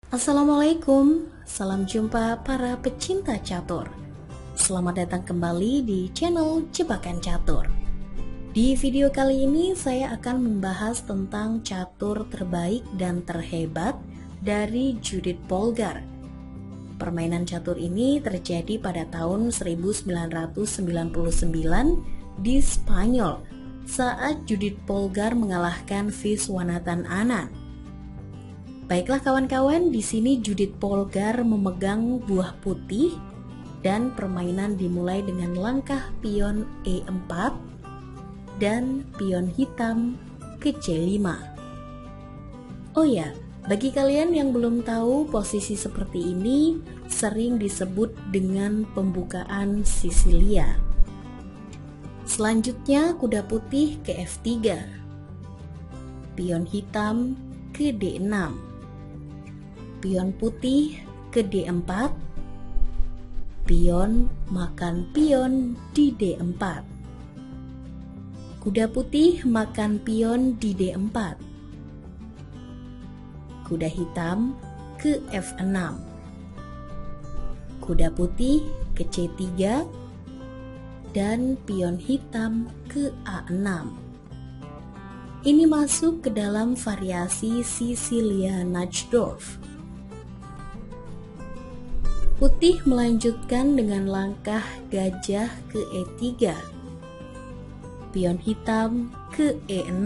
Assalamualaikum, salam jumpa para pecinta catur. Selamat datang kembali di channel Jebakan Catur. Di video kali ini saya akan membahas tentang catur terbaik dan terhebat dari Judith Polgar. Permainan catur ini terjadi pada tahun 1999 di Spanyol saat Judith Polgar mengalahkan Viswanathan Anand. Baiklah kawan-kawan, di sini Judith Polgar memegang buah putih dan permainan dimulai dengan langkah pion E4 dan pion hitam ke C5. Oh ya, bagi kalian yang belum tahu, posisi seperti ini sering disebut dengan pembukaan Sisilia. Selanjutnya kuda putih ke F3, pion hitam ke D6, pion putih ke D4, pion makan pion di D4, kuda putih makan pion di D4, kuda hitam ke F6, kuda putih ke C3, dan pion hitam ke A6. Ini masuk ke dalam variasi Sisilia Najdorf. Putih melanjutkan dengan langkah gajah ke E3, pion hitam ke E6,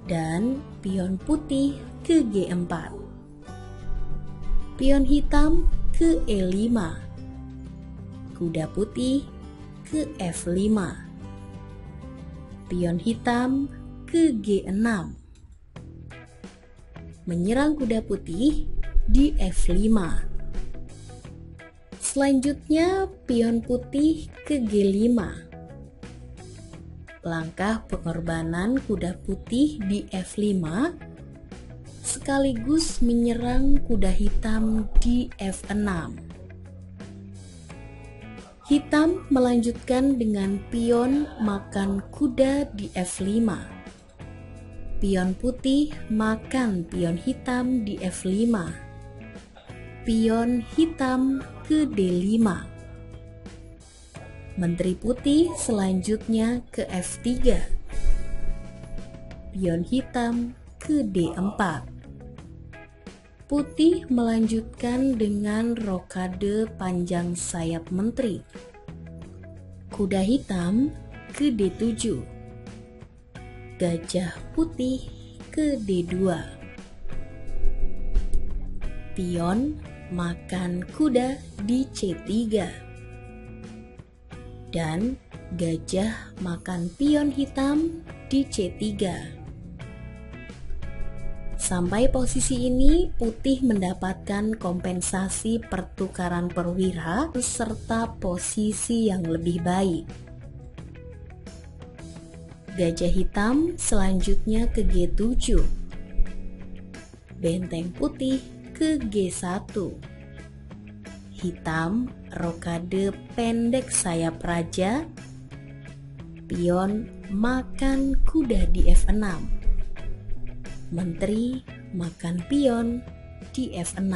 dan pion putih ke G4, pion hitam ke E5, kuda putih ke F5, pion hitam ke G6, menyerang kuda putih di F5. Selanjutnya pion putih ke G5. Langkah pengorbanan kuda putih di F5 sekaligus menyerang kuda hitam di F6. Hitam melanjutkan dengan pion makan kuda di F5. Pion putih makan pion hitam di F5. Pion hitam ke D5. Menteri putih selanjutnya ke F3. Pion hitam ke D4. Putih melanjutkan dengan rokade panjang sayap menteri. Kuda hitam ke D7. Gajah putih ke D2. Pion makan kuda di C3 dan gajah makan pion hitam di C3. Sampai posisi ini putih mendapatkan kompensasi pertukaran perwira serta posisi yang lebih baik. Gajah hitam selanjutnya ke G7, benteng putih ke G1, hitam rokade pendek sayap raja, pion makan kuda di F6, menteri makan pion di F6,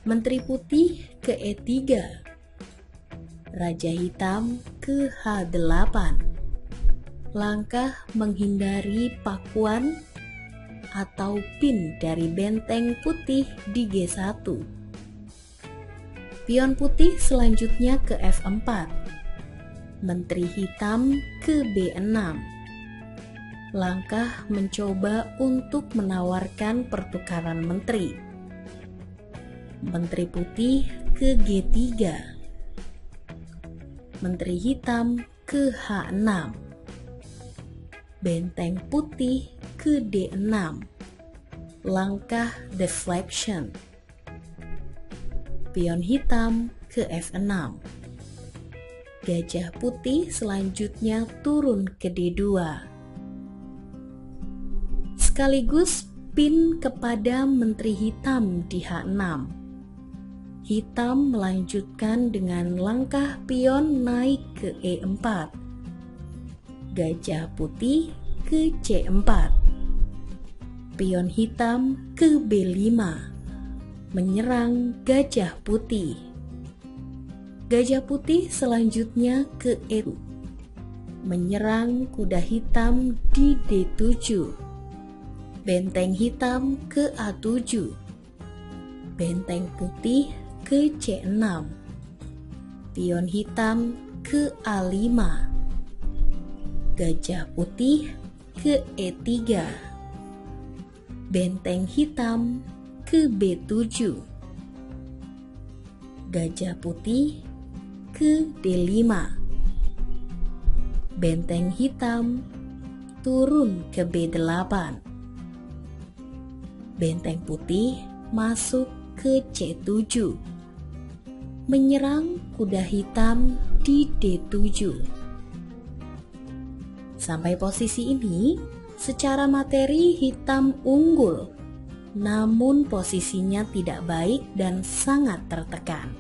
menteri putih ke E3, raja hitam ke H8, langkah menghindari pakuan atau pin dari benteng putih di G1. Pion putih selanjutnya ke F4. Menteri hitam ke B6. Langkah mencoba untuk menawarkan pertukaran menteri. Menteri putih ke G3. Menteri hitam ke H6. Benteng putih ke D6. Langkah deflection. Pion hitam ke F6. Gajah putih selanjutnya turun ke D2. Sekaligus pin kepada menteri hitam di H6. Hitam melanjutkan dengan langkah pion naik ke E4. Gajah putih ke C4. pion hitam ke B5, menyerang gajah putih. Gajah putih selanjutnya ke E2, menyerang kuda hitam di D7. Benteng hitam ke A7, benteng putih ke C6, pion hitam ke A5, gajah putih ke E3, benteng hitam ke B7, gajah putih ke D5, benteng hitam turun ke B8, benteng putih masuk ke C7, menyerang kuda hitam di D7. Sampai posisi ini, secara materi hitam unggul, namun posisinya tidak baik dan sangat tertekan.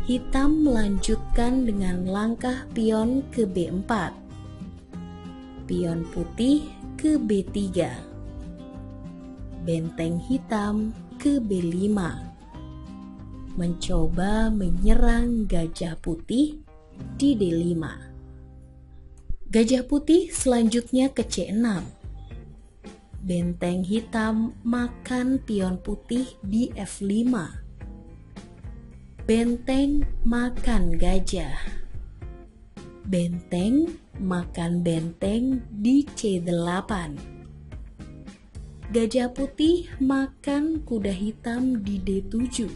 Hitam melanjutkan dengan langkah pion ke B4, pion putih ke B3, benteng hitam ke B5, mencoba menyerang gajah putih di D5. Gajah putih selanjutnya ke C6. Benteng hitam makan pion putih di F5. Benteng makan gajah. Benteng makan benteng di C8. Gajah putih makan kuda hitam di D7.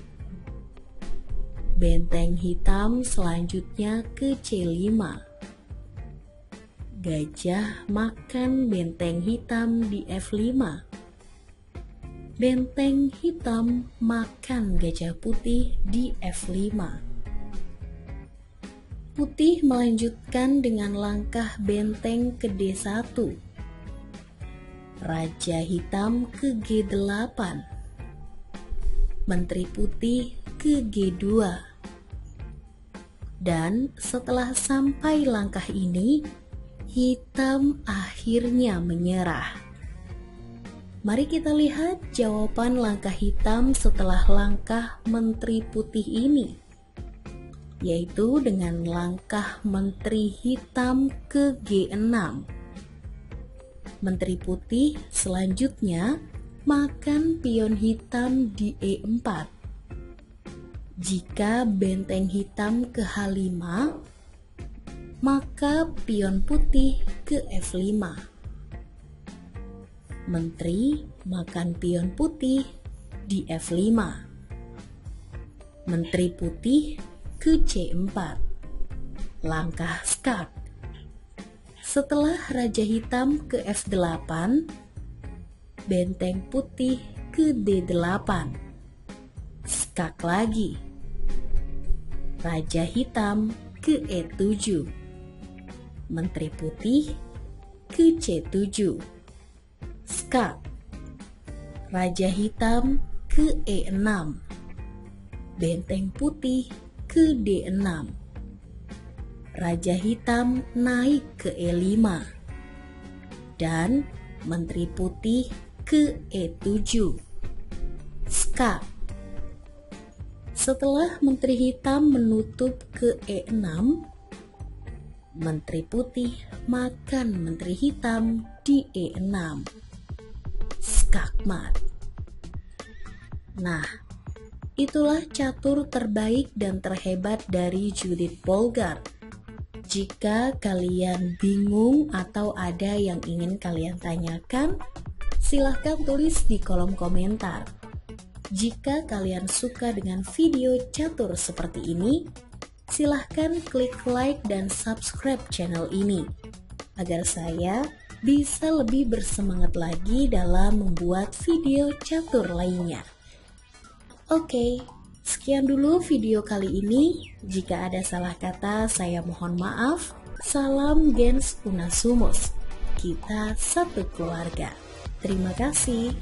Benteng hitam selanjutnya ke C5. Gajah makan benteng hitam di F5. Benteng hitam makan gajah putih di F5. Putih melanjutkan dengan langkah benteng ke D1. Raja hitam ke G8, menteri putih ke G2. Dan setelah sampai langkah ini, hitam akhirnya menyerah. Mari kita lihat jawaban langkah hitam setelah langkah menteri putih ini, yaitu dengan langkah menteri hitam ke G6. Menteri putih selanjutnya makan pion hitam di E4. Jika benteng hitam ke H5, maka pion putih ke F5. Menteri makan pion putih di F5. Menteri putih ke C4. Langkah skak. Setelah raja hitam ke F8, benteng putih ke D8. Skak lagi. Raja hitam ke E7. Menteri putih ke C7. Skak. Raja hitam ke E6. Benteng putih ke D6. Raja hitam naik ke E5 dan menteri putih ke E7. Skak. Setelah menteri hitam menutup ke E6, menteri putih makan menteri hitam di E6. Skakmat. Nah, itulah catur terbaik dan terhebat dari Judith Polgar. Jika kalian bingung atau ada yang ingin kalian tanyakan, silahkan tulis di kolom komentar. Jika kalian suka dengan video catur seperti ini, silahkan klik like dan subscribe channel ini, agar saya bisa lebih bersemangat lagi dalam membuat video catur lainnya. Oke. Sekian dulu video kali ini. Jika ada salah kata, saya mohon maaf. Salam Gens Unasumus. Kita satu keluarga. Terima kasih.